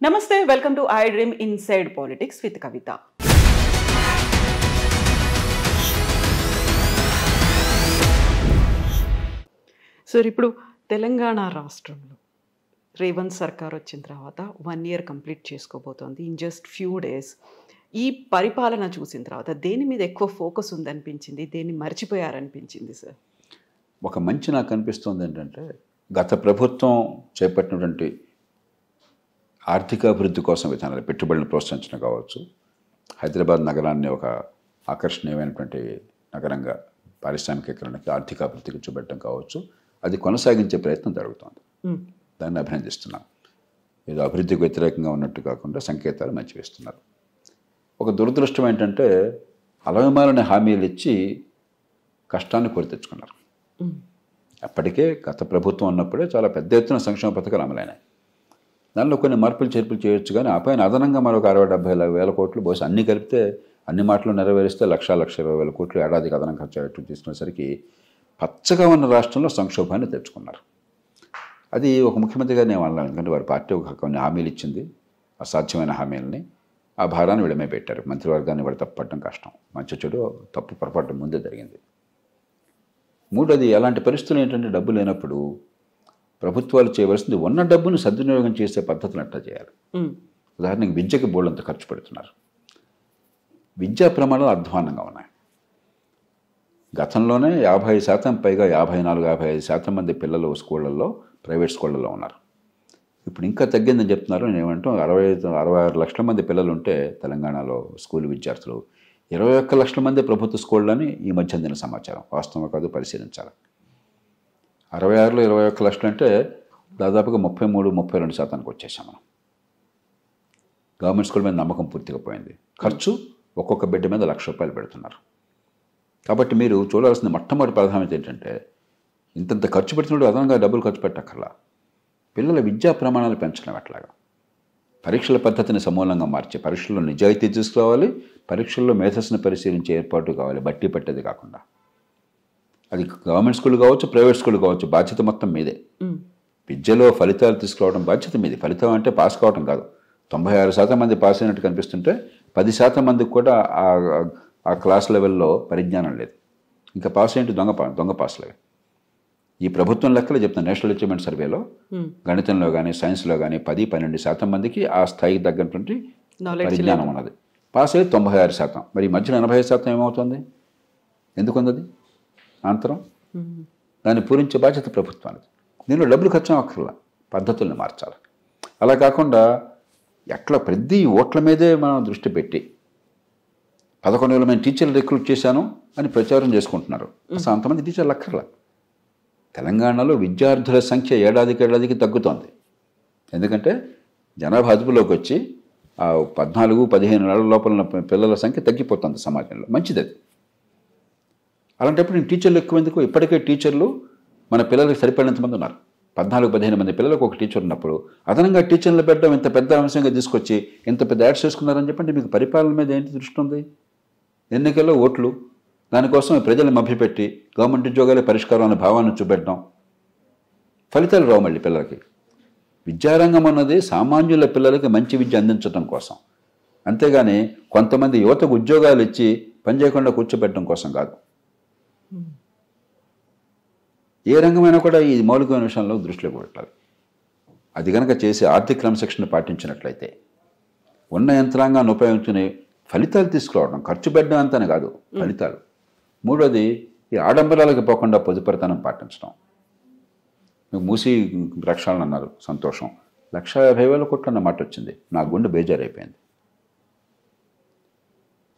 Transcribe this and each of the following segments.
Namaste, welcome to iDream Inside Politics with Kavita. Sir ఇప్పుడు తెలంగాణ రాష్ట్రంలో రేవంత్ సర్కార్ వచ్చిన తర్వాత 1 year కంప్లీట్ చేసుకోబోతోంది. ఇన్ జస్ట్ ఫ్యూ డేస్ ఈ పరిపాలన చూసిన తర్వాత దేని మీద ఎక్కువ ఫోకస్ ఉందనిపించింది, దేన్ని మర్చిపోయారనిపించింది సార్? ఒక మంచి నాకు అనిపిస్తుంది ఏంటంటే గత ప్రభుత్వం చేపట్టినటువంటి ఆర్థిక అభివృద్ధి కోసం విధానాలు పెట్టుబడులను ప్రోత్సహించడం కావచ్చు, హైదరాబాద్ నగరాన్ని ఒక ఆకర్షణీయమైనటువంటి నగరంగా పారిశ్రామికీకరణకి ఆర్థిక అభివృద్ధికి చూపెట్టడం కావచ్చు, అది కొనసాగించే ప్రయత్నం జరుగుతోంది. దాన్ని అభినందిస్తున్నాం. ఏదో అభివృద్ధికి వ్యతిరేకంగా ఉన్నట్టు కాకుండా సంకేతాలు మంచివి ఇస్తున్నారు. ఒక దురదృష్టం ఏంటంటే అలవిమాలని హామీలు ఇచ్చి కష్టాన్ని కొని తెచ్చుకున్నారు. అప్పటికే గత ప్రభుత్వం ఉన్నప్పుడే చాలా పెద్ద ఎత్తున సంక్షేమ పథకాలు అమలైనాయి. దానిలో కొన్ని మార్పులు చేర్పులు చేయొచ్చు, కానీ ఆ పైన అదనంగా మరొక 60-70 కోట్లు బహుశా అన్ని కలిపితే అన్ని మాటలు నెరవేరిస్తే 1,20,000 కోట్లు ఏడాదికి అదనం ఖర్చు అయ్యేట్టు తీసుకునేసరికి పచ్చగా ఉన్న రాష్ట్రంలో సంక్షోభాన్ని తెచ్చుకున్నారు. అది ఒక ముఖ్యమంత్రిగా నేను అన్నాను, ఎందుకంటే వారి పార్టీ ఒక కొన్ని హామీలు ఇచ్చింది, అసాధ్యమైన హామీలని, ఆ భారాన్ని విడమే పెట్టారు. మంత్రివర్గాన్ని వాడు తప్పట్టడం కష్టం, మంచి చెడు తప్పు పొరపాటు ముందే జరిగింది. మూడోది, అలాంటి పరిస్థితులు ఏంటంటే డబ్బు లేనప్పుడు ప్రభుత్వాలు చేయవలసింది ఉన్న డబ్బును సద్వినియోగం చేసే పద్ధతులు ఎట్లా చేయాలి. ఉదాహరణకి విద్యకి బోర్డంత ఖర్చు పెడుతున్నారు. విద్యా ప్రమాణాలు అధ్వానంగా ఉన్నాయి. గతంలోనే 50% పైగా 54-55% మంది పిల్లలు స్కూళ్ళల్లో, ప్రైవేట్ స్కూళ్ళల్లో ఉన్నారు. ఇప్పుడు ఇంకా తగ్గిందని చెప్తున్నారు. నేనేమంటాం, 66 లక్షల మంది పిల్లలు ఉంటే తెలంగాణలో స్కూల్ విద్యార్థులు 21 లక్షల మంది ప్రభుత్వ స్కూళ్ళని ఈ మధ్య అందిన సమాచారం. వాస్తవం కాదు, పరిశీలించాలి. 66లో 21 లక్షలు అంటే దాదాపుగా 33-32% వచ్చేసాం మనం. గవర్నమెంట్ స్కూల్ మీద నమ్మకం పూర్తిగా పోయింది. ఖర్చు ఒక్కొక్క బిడ్డ మీద ₹1,00,000 పెడుతున్నారు. కాబట్టి మీరు చూడాల్సిన మొట్టమొదటి ప్రాధాన్యత ఏంటంటే, ఇంతంత ఖర్చు పెడుతున్నప్పుడు అదనంగా డబ్బులు ఖర్చు పెట్టక్కర్లా, పిల్లల విద్యా ప్రమాణాలు పెంచడం ఎట్లాగా, పరీక్షల పద్ధతిని సమూలంగా మార్చి పరీక్షల్లో నిజాయితీ తీసుకురావాలి, పరీక్షల్లో మేధస్సును పరిశీలించే ఏర్పాటు కావాలి, బట్టి పట్టేది కాకుండా. అది గవర్నమెంట్ స్కూల్ కావచ్చు, ప్రైవేట్ స్కూల్ కావచ్చు, బాధ్యత మొత్తం మీదే. విద్యలో ఫలితాలు తీసుకురావడం బాధ్యత మీది. ఫలితం అంటే పాస్ కావడం కాదు. 96% మంది పాస్ అయినట్టు కనిపిస్తుంటే 10% మందికి కూడా ఆ క్లాస్ లెవెల్లో పరిజ్ఞానం లేదు. ఇంకా పాస్ ఏంటి, దొంగ పాస్లే. ఈ ప్రభుత్వం లెక్కలు చెప్తాను. నేషనల్ అచీవ్మెంట్ సర్వేలో గణితంలో కానీ సైన్స్లో కానీ 10-12% మందికి ఆ స్థాయికి తగ్గటువంటి పరిజ్ఞానం ఉన్నది. పాస్ అయ్యి 96%. మరి ఈ మధ్యలో 85% ఏమవుతుంది? ఎందుకు ఉంది అంతరం? దాన్ని పూరించే బాధ్యత ప్రభుత్వానికి. దీనిలో డబ్బులు ఖర్చు అక్కర్లా, పద్ధతుల్ని మార్చాలి. అలా కాకుండా ఎట్లా ప్రతి ఓట్ల మీదే మనం దృష్టి పెట్టి 11,000 మంది టీచర్లు రిక్రూట్ చేశాను అని ప్రచారం చేసుకుంటున్నారు. అసలు అంతమంది టీచర్లు అక్కర్లా. తెలంగాణలో విద్యార్థుల సంఖ్య ఏడాదికి తగ్గుతోంది. ఎందుకంటే జనాభా అదుపులోకి వచ్చి ఆ 14-15 ఏళ్ల లోపల ఉన్న పిల్లల సంఖ్య తగ్గిపోతుంది సమాజంలో. మంచిది అది. అలాంటప్పుడు నేను టీచర్లు ఎక్కువ ఎందుకు? ఇప్పటికే టీచర్లు మన పిల్లలకి సరిపడినంత మంది ఉన్నారు. 14-15 మంది పిల్లలకు ఒక టీచర్ ఉన్నప్పుడు అదనంగా టీచర్లు పెట్టడం ఇంత పెద్ద అంశంగా తీసుకొచ్చి ఇంత పెద్ద యాడ్స్ చేసుకున్నారని చెప్పండి. మీకు పరిపాలన మీద ఏంటి దృష్టి ఉంది? ఎన్నికల్లో ఓట్లు, దానికోసం ప్రజలను మభ్యపెట్టి గవర్నమెంట్ ఉద్యోగాలే పరిష్కారం అనే భావాన్ని చూపెట్టడం, ఫలితాలు రావు మళ్ళీ పిల్లలకి. విద్యారంగం అన్నది సామాన్యుల పిల్లలకి మంచి విద్య అందించడం కోసం, అంతేగాని కొంతమంది యువతకు ఉద్యోగాలు ఇచ్చి పని చేయకుండా కూర్చోబెట్టడం కోసం కాదు. ఏ రంగమైనా కూడా ఈ మౌలికమైన విషయంలో దృష్టిలో పెట్టాలి. అది కనుక చేసి ఆర్థిక క్రమశిక్షణ పాటించినట్లయితే ఉన్న యంత్రాంగాన్ని ఉపయోగించుకుని ఫలితాలు తీసుకురావడం, ఖర్చు పెట్టడం అంతనే కాదు, ఫలితాలు. మూడోది, ఈ ఆడంబరాలకు పోకుండా పొదుపరితనం పాటించడం. మూసి ప్రక్షాళన అన్నారు, సంతోషం. 1,50,000 కోట్లు అన్న మాట వచ్చింది. నా గుండె బేజారైపోయింది.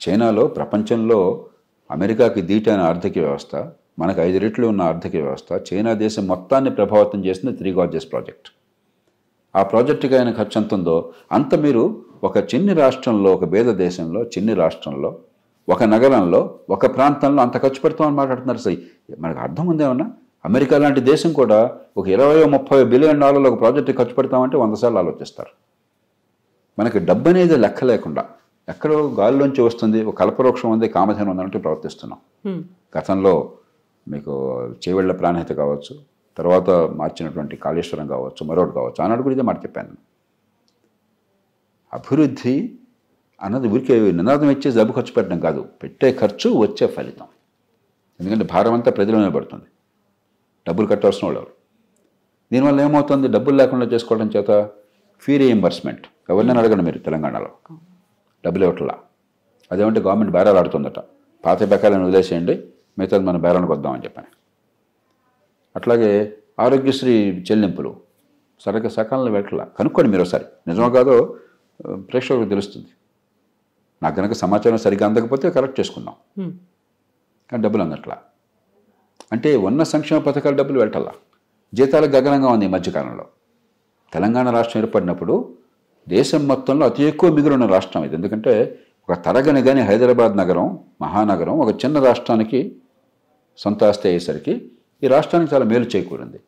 చైనాలో ప్రపంచంలో అమెరికాకి దీటైన ఆర్థిక వ్యవస్థ, మనకు 5 రెట్లు ఉన్న ఆర్థిక వ్యవస్థ, చైనా దేశం మొత్తాన్ని ప్రభావితం చేసిన 3 Gorges ప్రాజెక్ట్. ఆ ప్రాజెక్టుకి అయిన ఖర్చు ఎంత ఉందో అంత మీరు ఒక చిన్ని రాష్ట్రంలో, ఒక పేద దేశంలో, చిన్ని రాష్ట్రంలో, ఒక నగరంలో, ఒక ప్రాంతంలో అంత ఖర్చు పెడతామని మాట్లాడుతున్నారు. సరే, మనకు అర్థం ఉందేమన్నా? అమెరికా లాంటి దేశం కూడా ఒక $20-30 బిలియన్ ఒక ప్రాజెక్టు ఖర్చు పెడతామంటే 100 సార్లు ఆలోచిస్తారు. మనకి డబ్బు అనేది లెక్క లేకుండా ఎక్కడో గాలిలోంచి వస్తుంది, ఒక కల్పవృక్షం ఉంది, కామధేను ఉందంటూ ప్రవర్తిస్తున్నాం. గతంలో మీకు చేవెళ్ల ప్రాణహిత కావచ్చు, తర్వాత మార్చినటువంటి కాళేశ్వరం కావచ్చు, మరొకటి కావచ్చు, ఆనాడు కూడా ఇదే మాట చెప్పాను. అభివృద్ధి అన్నది ఊరికే నినాదం ఇచ్చే డబ్బు ఖర్చు పెట్టడం కాదు, పెట్టే ఖర్చు వచ్చే ఫలితం. ఎందుకంటే భారం అంతా ప్రజల మీద పడుతుంది, డబ్బులు కట్టాల్సిన వాళ్ళు. దీనివల్ల ఏమవుతుంది, డబ్బులు లేకుండా చేసుకోవడం చేత ఫీ రీఎంబర్స్మెంట్. ఎవరినైనా అడగండి మీరు తెలంగాణలో, డబ్బులు ఇవ్వట్లా. అదేమంటే గవర్నమెంట్ బేరాలు ఆడుతుందట, పాత బకాయిలను వదిలేసేయండి, మిగతాది మన బేరానికి వద్దామని చెప్పని. అట్లాగే ఆరోగ్యశ్రీ చెల్లింపులు సరిగ్గా సకాలంలో పెట్టలా. కనుక్కోండి మీరు ఒకసారి, నిజమో కాదో ప్రేక్షకులకు తెలుస్తుంది. నాకు కనుక సమాచారం సరిగ్గా అందకపోతే కరెక్ట్ చేసుకుందాం. కానీ డబ్బులు అందట్లా. అంటే ఉన్న సంక్షేమ పథకాల డబ్బులు వెళ్ళటల్లా. జీతాలకు గగనంగా ఉంది ఈ మధ్యకాలంలో. తెలంగాణ రాష్ట్రం ఏర్పడినప్పుడు దేశం మొత్తంలో అతి ఎక్కువ మిగిలిన రాష్ట్రం ఇది. ఎందుకంటే ఒక తరగని కానీ హైదరాబాద్ నగరం, మహానగరం ఒక చిన్న రాష్ట్రానికి సొంత ఆస్తి అయ్యేసరికి ఈ రాష్ట్రానికి చాలా మేలు చేకూరింది.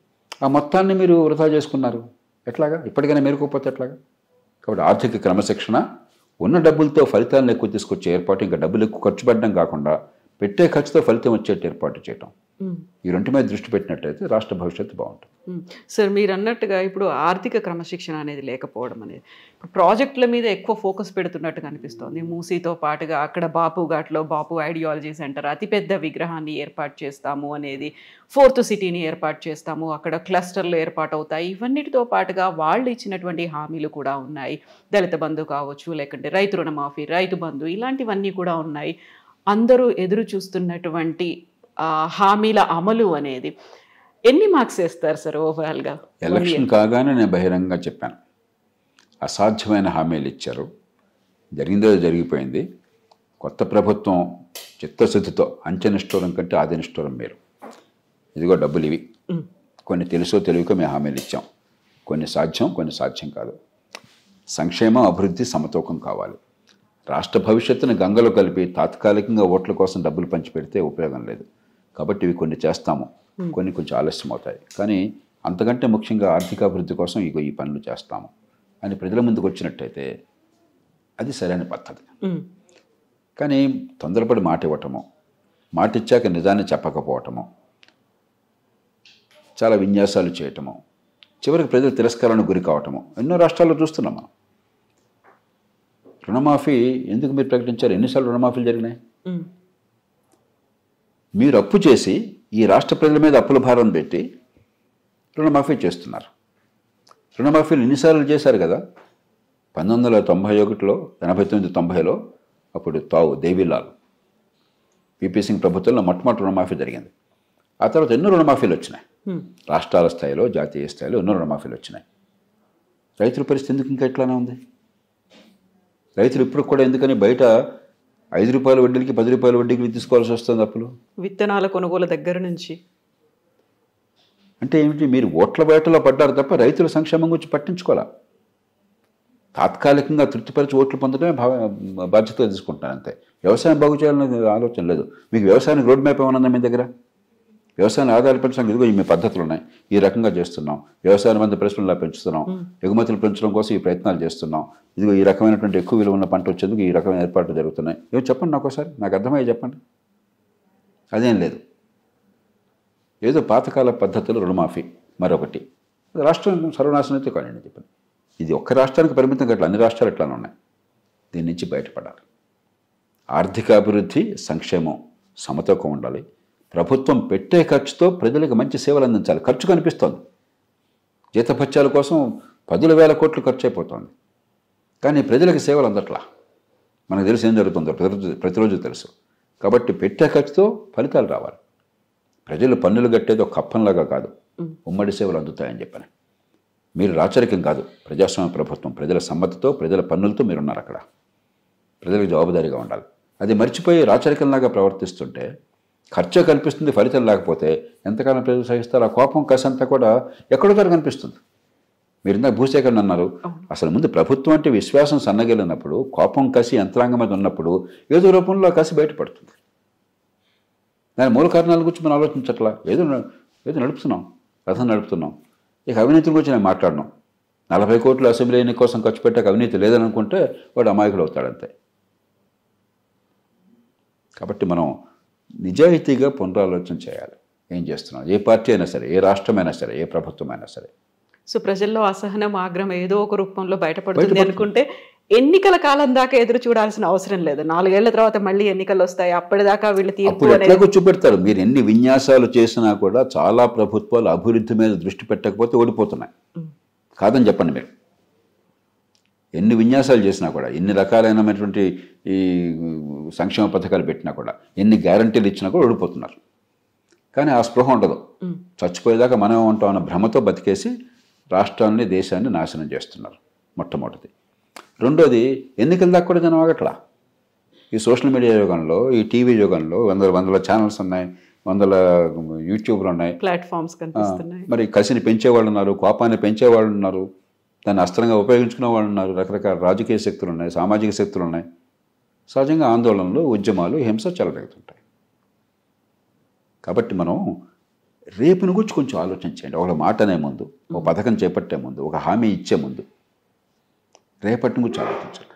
ఆ మొత్తాన్ని మీరు వృధా చేసుకున్నారు. ఎట్లాగా? ఇప్పటికైనా మేలుకోకపోతే ఎట్లాగా? కాబట్టి ఆర్థిక క్రమశిక్షణ, ఉన్న డబ్బులతో ఫలితాలను ఎక్కువ తీసుకొచ్చే ఏర్పాటు, ఇంకా డబ్బులు ఎక్కువ ఖర్చు పెట్టడం కాకుండా పెట్టే ఖర్చుతో ఫలితం వచ్చేట్టు ఏర్పాటు చేయటం, ఈ రెండు మీద దృష్టి పెట్టినట్టయితే రాష్ట్ర భవిష్యత్తు బాగుంటుంది. సార్, మీరు అన్నట్టుగా ఇప్పుడు ఆర్థిక క్రమశిక్షణ అనేది లేకపోవడం అనేది ప్రాజెక్టుల మీద ఎక్కువ ఫోకస్ పెడుతున్నట్టుగా అనిపిస్తోంది. మూసీతో పాటుగా అక్కడ బాపు ఘాట్లో బాపు ఐడియాలజీ సెంటర్, అతిపెద్ద విగ్రహాన్ని ఏర్పాటు చేస్తాము అనేది, 4th సిటీని ఏర్పాటు చేస్తాము, అక్కడ క్లస్టర్లు ఏర్పాటు అవుతాయి. ఇవన్నిటితో పాటుగా వాళ్ళు ఇచ్చినటువంటి హామీలు కూడా ఉన్నాయి. దళిత బంధు కావచ్చు, లేకుంటే రైతు రుణమాఫీ, రైతు బంధు, ఇలాంటివన్నీ కూడా ఉన్నాయి. అందరూ ఎదురు చూస్తున్నటువంటి హామీల అమలు అనేది ఎన్ని మార్క్స్ వేస్తారు సార్ ఓవరాల్గా? ఎలక్షన్ కాగానే నేను బహిరంగంగా చెప్పాను, అసాధ్యమైన హామీలు ఇచ్చారు, జరిగిందో జరిగిపోయింది. కొత్త ప్రభుత్వం చిత్తశుద్ధితో, అంచెనిష్ఠూరం కంటే ఆదినిష్ఠూరం మేలు. ఇదిగో డబ్బులు ఇవి, కొన్ని తెలుసో తెలియకో మేము హామీలు ఇచ్చాం, కొన్ని సాధ్యం, కొన్ని సాధ్యం కాదు. సంక్షేమం, అభివృద్ధి సమతూకం కావాలి. రాష్ట్ర భవిష్యత్తును గంగలో కలిపి తాత్కాలికంగా ఓట్ల కోసం డబ్బులు పంచిపెడితే ఉపయోగం లేదు. కాబట్టి ఇవి కొన్ని చేస్తాము, కొన్ని కొంచెం ఆలస్యం అవుతాయి. కానీ అంతకంటే ముఖ్యంగా ఆర్థికాభివృద్ధి కోసం ఇగో ఈ పనులు చేస్తాము అని ప్రజల ముందుకు వచ్చినట్టయితే అది సరైన పద్ధతి. కానీ తొందరపడి మాట ఇవ్వటము, మాట ఇచ్చాక నిజాన్ని చెప్పకపోవటము, చాలా విన్యాసాలు చేయటము, చివరికి ప్రజలు తిరస్కారానికి గురి కావటము ఎన్నో రాష్ట్రాల్లో చూస్తున్నాం మనం. రుణమాఫీ ఎందుకు మీరు ప్రకటించారు? ఎన్నిసార్లు రుణమాఫీలు జరిగినాయి? మీరు అప్పు చేసి ఈ రాష్ట్ర ప్రజల మీద అప్పుల భారం పెట్టి రుణమాఫీ చేస్తున్నారు. రుణమాఫీలు ఎన్నిసార్లు చేశారు కదా. 1991లో, 89-90లో అప్పుడు తావు దేవీలాల్, పిపి సింగ్ ప్రభుత్వంలో మొట్టమొదటి రుణమాఫీ జరిగింది. ఆ తర్వాత ఎన్నో రుణమాఫీలు వచ్చినాయి, రాష్ట్రాల స్థాయిలో, జాతీయ స్థాయిలో ఎన్నో రుణమాఫీలు వచ్చినాయి. రైతుల పరిస్థితి ఎందుకు ఇంకా ఎట్లానే ఉంది? రైతులు ఇప్పుడు కూడా ఎందుకని బయట 5 రూపాయల వడ్డీలకి 10 రూపాయల వడ్డీకి తీసుకోవాల్సి వస్తుంది అప్పులు? విత్తనాల కొనుగోలు దగ్గర నుంచి. అంటే ఏమిటి? మీరు ఓట్ల బయటలో పడ్డారు తప్ప రైతుల సంక్షేమం గురించి పట్టించుకోవాలా. తాత్కాలికంగా తృప్తిపరిచి ఓట్లు పొందడమే బాధ్యతగా తీసుకుంటున్నారు అంతే. వ్యవసాయం బాగు చేయాలనే ఆలోచన లేదు. మీకు వ్యవసాయానికి రోడ్ మ్యాప్ ఏమన్నా మీ దగ్గర? వ్యవసాయాన్ని ఆదాయాలు పెంచడానికి ఇదిగో మీ పద్ధతులు ఉన్నాయి, ఈ రకంగా చేస్తున్నాం, వ్యవసాయం మంది పరిశ్రమలా పెంచుతున్నాం, ఎగుమతులు పెంచడం కోసం ఈ ప్రయత్నాలు చేస్తున్నాం, ఇదిగో ఈ రకమైనటువంటి ఎక్కువ విలువ ఉన్న పంట వచ్చేందుకు ఈ రకమైన ఏర్పాట్లు జరుగుతున్నాయి. ఏమో చెప్పండి నాకు ఒకసారి, నాకు అర్థమయ్యే చెప్పండి. అదేం లేదు. ఏదో పాతకాల పద్ధతులు, రుణమాఫీ, మరొకటి. రాష్ట్రం సర్వనాశనం అయితే కానివ్వండి చెప్పండి. ఇది ఒక్క రాష్ట్రానికి పరిమితం కావట్లేదు, అన్ని రాష్ట్రాలు ఎట్లానే ఉన్నాయి. దీని నుంచి బయటపడాలి. ఆర్థిక అభివృద్ధి, సంక్షేమం సమతూకం ఉండాలి. ప్రభుత్వం పెట్టే ఖర్చుతో ప్రజలకు మంచి సేవలు అందించాలి. ఖర్చు కనిపిస్తోంది, జీతభత్యాల కోసం 10,000 కోట్లు ఖర్చు అయిపోతుంది, కానీ ప్రజలకు సేవలు అందట్లా. మనకు తెలిసి ఏం జరుగుతుందో ప్రతిరోజు తెలుసు. కాబట్టి పెట్టే ఖర్చుతో ఫలితాలు రావాలి. ప్రజలు పన్నులు కట్టేది ఒక కప్పంలాగా కాదు, ఉమ్మడి సేవలు అందుతాయని చెప్పని. మీరు రాచరికం కాదు, ప్రజాస్వామ్య ప్రభుత్వం. ప్రజల సమ్మతితో, ప్రజల పన్నులతో మీరున్నారు అక్కడ. ప్రజలకు జవాబుదారీగా ఉండాలి. అది మర్చిపోయి రాచరికంలాగా ప్రవర్తిస్తుంటే ఖర్చు కనిపిస్తుంది, ఫలితం లేకపోతే ఎంతకాలం ప్రజలు సహిస్తారు? ఆ కోపం, కసి అంతా కూడా ఎక్కడో కనిపిస్తుంది. మీరు ఇందాక భూసేకరణ అన్నారు. అసలు ముందు ప్రభుత్వం అంటే విశ్వాసం సన్నగిలినప్పుడు, కోపం, కసి యంత్రాంగం మీద ఉన్నప్పుడు ఏదో రూపంలో కసి బయటపడుతుంది. దాని మూల కారణాల గురించి మనం ఆలోచించట్లా. ఏదో నడుపుతున్నాం, రథం నడుపుతున్నాం. ఇక అవినీతి గురించి నేను మాట్లాడను. 40 కోట్లు అసెంబ్లీ ఎన్నిక కోసం ఖర్చు పెట్టాక అవినీతి లేదని అనుకుంటే వాడు అమాయకుడు అవుతాడంతే. కాబట్టి మనం నిజాయితీగా పునరాలోచన చేయాలి. ఏం చేస్తున్నాం? ఏ పార్టీ అయినా సరే, ఏ రాష్ట్రమైనా సరే, ఏ ప్రభుత్వం అయినా సరే. సో ప్రజల్లో అసహనం, ఆగ్రహం ఏదో ఒక రూపంలో బయటపడుతుంది అనుకుంటే ఎన్నికల కాలం దాకా ఎదురు చూడాల్సిన అవసరం లేదు. 4 ఏళ్ల తర్వాత మళ్ళీ ఎన్నికలు వస్తాయి, అప్పటిదాకా వీళ్ళు తీర్పు అప్పుడు అనేది ఎట్లా కూర్చోబెడతారు? మీరు ఎన్ని విన్యాసాలు చేసినా కూడా చాలా ప్రభుత్వాలు అభివృద్ధి మీద దృష్టి పెట్టకపోతే ఓడిపోతున్నాయి. కాదని చెప్పండి మీరు. ఎన్ని విన్యాసాలు చేసినా కూడా, ఎన్ని రకాలైనటువంటి ఈ సంక్షేమ పథకాలు పెట్టినా కూడా, ఎన్ని గ్యారంటీలు ఇచ్చినా కూడా ఓడిపోతున్నారు. కానీ ఆ స్పృహ ఉండదు. చచ్చిపోయేదాకా మనం ఉంటాం అన్న భ్రమతో బతికేసి రాష్ట్రాన్ని, దేశాన్ని నాశనం చేస్తున్నారు. మొట్టమొదటిది. రెండోది, ఎన్నికల దాకా కూడా జనం ఆగట్లా. ఈ సోషల్ మీడియా యుగంలో, ఈ టీవీ యుగంలో వందల ఛానల్స్ ఉన్నాయి, వందల యూట్యూబ్లు ఉన్నాయి, ప్లాట్ఫామ్స్ కనిపిస్తున్నాయి. మరి కసిని పెంచేవాళ్ళు ఉన్నారు, కోపాన్ని పెంచేవాళ్ళు ఉన్నారు, దాన్ని అస్త్రంగా ఉపయోగించుకునే వాళ్ళు ఉన్నారు, రకరకాల రాజకీయ శక్తులు ఉన్నాయి, సామాజిక శక్తులు ఉన్నాయి. సహజంగా ఆందోళనలు, ఉద్యమాలు, హింస చెలరేగుతుంటాయి. కాబట్టి మనం రేపుని గురించి కొంచెం ఆలోచించండి. ఒక మాట అనే ముందు, ఒక పథకం చేపట్టే ముందు, ఒక హామీ ఇచ్చే ముందు రేపటిని గురించి ఆలోచించండి.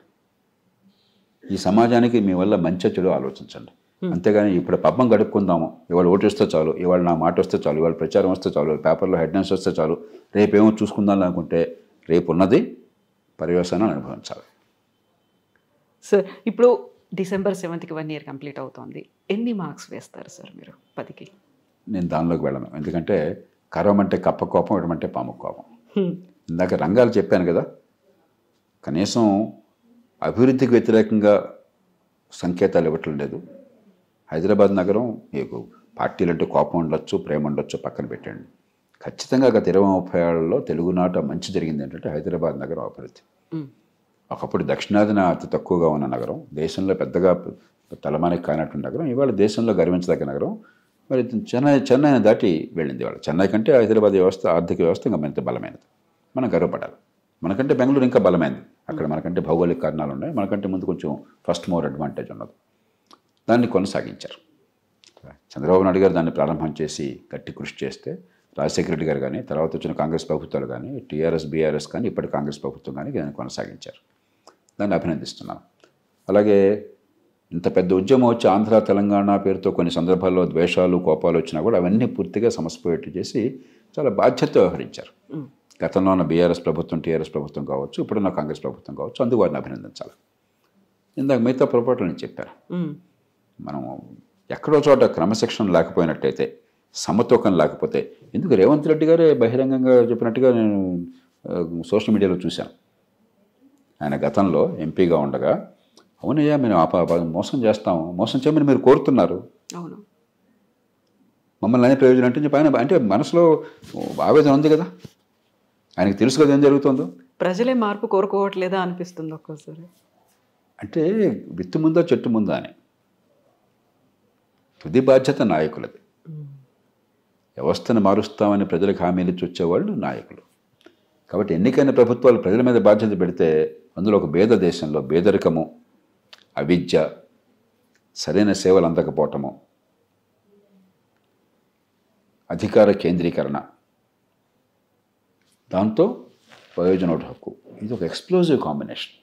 ఈ సమాజానికి మీ వల్ల మంచి చెడు ఆలోచించండి. అంతేగాని ఇప్పుడు పబ్బం గడుపుకుందాము, ఇవాళ ఓటు వస్తే చాలు, ఇవాళ నా మాట వస్తే చాలు, ఇవాళ ప్రచారం వస్తే చాలు, పేపర్లో హెడ్లైన్స్ వస్తే చాలు, రేపేమో చూసుకుందాం అనుకుంటే రేపు ఉన్నది పర్యవసానాన్ని అనుభవించాలి. సార్, ఇప్పుడు December 7th 1 year కంప్లీట్ అవుతోంది. ఎన్ని మార్క్స్ వేస్తారు సార్ మీరు 10కి? నేను దానిలోకి వెళ్ళను. ఎందుకంటే కరవమంటే కప్ప కోపం, ఇవ్వమంటే పాము కోపం. ఇందాక రంగాలు చెప్పాను కదా, కనీసం అభివృద్ధికి వ్యతిరేకంగా సంకేతాలు ఇవ్వటం లేదు. హైదరాబాద్ నగరం, మీకు పార్టీలంటే కోపం ఉండొచ్చు, ప్రేమ ఉండొచ్చు, పక్కన పెట్టండి. ఖచ్చితంగా గత 20-30 ఏళ్లలో తెలుగునాట మంచి జరిగింది ఏంటంటే హైదరాబాద్ నగరం అభివృద్ధి. ఒకప్పుడు దక్షిణాదిన అతి తక్కువగా ఉన్న నగరం, దేశంలో పెద్దగా తలమానికి కానటువంటి నగరం, ఇవాళ దేశంలో గర్వించదగ్గ నగరం. మరి చెన్నైని దాటి వెళ్ళింది. ఇవాళ చెన్నై కంటే హైదరాబాద్ వ్యవస్థ, ఆర్థిక వ్యవస్థ ఇంకా మరింత బలమైనది. మనం గర్వపడాలి. మనకంటే బెంగళూరు ఇంకా బలమైనది. అక్కడ మనకంటే భౌగోళిక కారణాలు ఉన్నాయి, మనకంటే ముందు కొంచెం ఫస్ట్ మోర్ అడ్వాంటేజ్ ఉన్నది. దాన్ని కొనసాగించారు. చంద్రబాబు నాయుడు గారు దాన్ని ప్రారంభం చేసి గట్టి కృషి చేస్తే, రాజశేఖర రెడ్డి గారు కానీ, తర్వాత వచ్చిన కాంగ్రెస్ ప్రభుత్వాలు కానీ, టీఆర్ఎస్, బీఆర్ఎస్ కానీ, ఇప్పటి కాంగ్రెస్ ప్రభుత్వం కానీ దాన్ని కొనసాగించారు. దాన్ని అభినందిస్తున్నాను. అలాగే ఇంత పెద్ద ఉద్యమం వచ్చి ఆంధ్ర, తెలంగాణ పేరుతో కొన్ని సందర్భాల్లో ద్వేషాలు, కోపాలు వచ్చినా కూడా అవన్నీ పూర్తిగా సమస్యపోయేట్టు చేసి చాలా బాధ్యతతో వ్యవహరించారు. గతంలో ఉన్న బీఆర్ఎస్ ప్రభుత్వం, టీఆర్ఎస్ ప్రభుత్వం కావచ్చు, ఇప్పుడున్న కాంగ్రెస్ ప్రభుత్వం కావచ్చు, అందుకు వారిని అభినందించాలి. ఇందాక మిగతా పొరపాట్లు నేను చెప్పాను. మనం ఎక్కడో చోట క్రమశిక్షణ లేకపోయినట్టయితే, సమతూకం లేకపోతే, ఎందుకు రేవంత్ రెడ్డి గారే బహిరంగంగా చెప్పినట్టుగా నేను సోషల్ మీడియాలో చూశాను. ఆయన గతంలో ఎంపీగా ఉండగా, అవునయ్యా మేము మోసం చేస్తాము, మోసం చేయమని మీరు కోరుతున్నారు, అవును, మమ్మల్ని అనే ప్రయోజనం అంటే చెప్పి ఆయన అంటే మనసులో ఆవేదన ఉంది కదా, ఆయనకి తెలుసు కదా ఏం జరుగుతుందో. ప్రజలే మార్పు కోరుకోవట్లేదా అనిపిస్తుంది ఒక్కోసారి. అంటే విత్తు ముందా చెట్టు ముందా అని. తుది బాధ్యత నాయకులది. వ్యవస్థను మారుస్తామని ప్రజలకు హామీలు ఇచ్చి వచ్చేవాళ్ళు నాయకులు. కాబట్టి ఎన్నికైన ప్రభుత్వాలు ప్రజల మీద బాధ్యత పెడితే, అందులో ఒక పేద దేశంలో పేదరికము, అవిద్య, సరైన సేవలు అందకపోవటము, అధికార కేంద్రీకరణ, దాంతో ప్రయోజనోటు హక్కు, ఇది ఒక ఎక్స్ప్లోజివ్ కాంబినేషన్.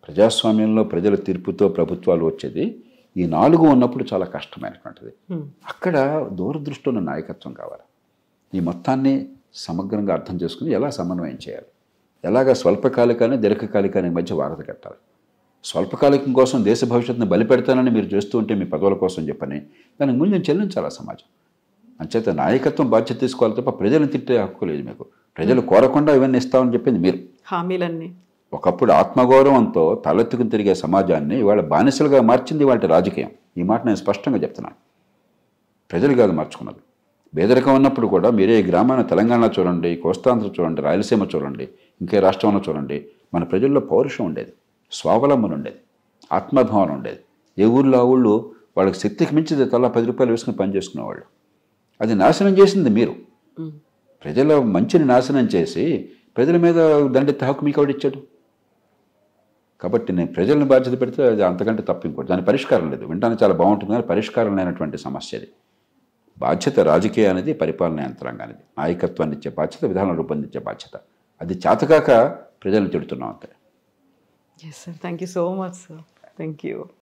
ప్రజాస్వామ్యంలో ప్రజల తీర్పుతో ప్రభుత్వాలు వచ్చేది ఈ 4 ఉన్నప్పుడు చాలా కష్టమైనటువంటిది. అక్కడ దూరదృష్టి ఉన్న నాయకత్వం కావాలి. ఈ మొత్తాన్ని సమగ్రంగా అర్థం చేసుకుని ఎలా సమన్వయం చేయాలి, ఎలాగ స్వల్పకాలికాన్ని, దీర్ఘకాలికానికి మధ్య వారధి కట్టాలి. స్వల్పకాలికం కోసం దేశ భవిష్యత్తును బలిపెడతానని మీరు చేస్తూ ఉంటే, మీ పదవుల కోసం చెప్పని, దానికి మూల్యం చెల్లించాలి సమాజం. అంచేత నాయకత్వం బాధ్యత తీసుకోవాలి తప్ప ప్రజలను తిట్టే హక్కు లేదు మీకు. ప్రజలు కోరకుండా ఇవన్నీ ఇస్తామని చెప్పింది మీరు. హామీలన్నీ ఒకప్పుడు ఆత్మగౌరవంతో తలెత్తుకుని తిరిగే సమాజాన్ని ఇవాళ బానిసలుగా మార్చింది వాళ్ళ రాజకీయం. ఈ మాట నేను స్పష్టంగా చెప్తున్నాను. ప్రజలు కాదు మార్చుకున్నది. పేదరికం ఉన్నప్పుడు కూడా మీరే ఈ గ్రామాన్ని తెలంగాణ చూడండి, కోస్తాంధ్ర చూడండి, రాయలసీమ చూడండి, ఇంకే రాష్ట్రంలో చూడండి, మన ప్రజల్లో పౌరుషం ఉండేది, స్వావలంబన ఉండేది, ఆత్మభావన ఉండేది. ఏ ఊళ్ళో ఆ ఊళ్ళు వాళ్ళకి శక్తికి మించి తలా 10 రూపాయలు వేసుకుని పనిచేసుకునేవాళ్ళు. అది నాశనం చేసింది మీరు. ప్రజల మంచిని నాశనం చేసి ప్రజల మీద దండెత్తే హక్కు మీకు ఎవడిచ్చాడు? కాబట్టి నేను ప్రజలను బాధ్యత పెడితే అది అంతకంటే తప్పు ఇంకోటి. దాని పరిష్కారం లేదు. వినడానికి చాలా బాగుంటుంది కానీ పరిష్కారం లేనటువంటి సమస్య అది. బాధ్యత రాజకీయ అనేది పరిపాలన యంత్రాంగానికి, నాయకత్వాన్ని ఇచ్చే బాధ్యత, విధానం రూపొందించే బాధ్యత. అది చేతకాక ప్రజలను తిడుతున్నాం అంతే. Yes sir, thank you so much sir. Thank you.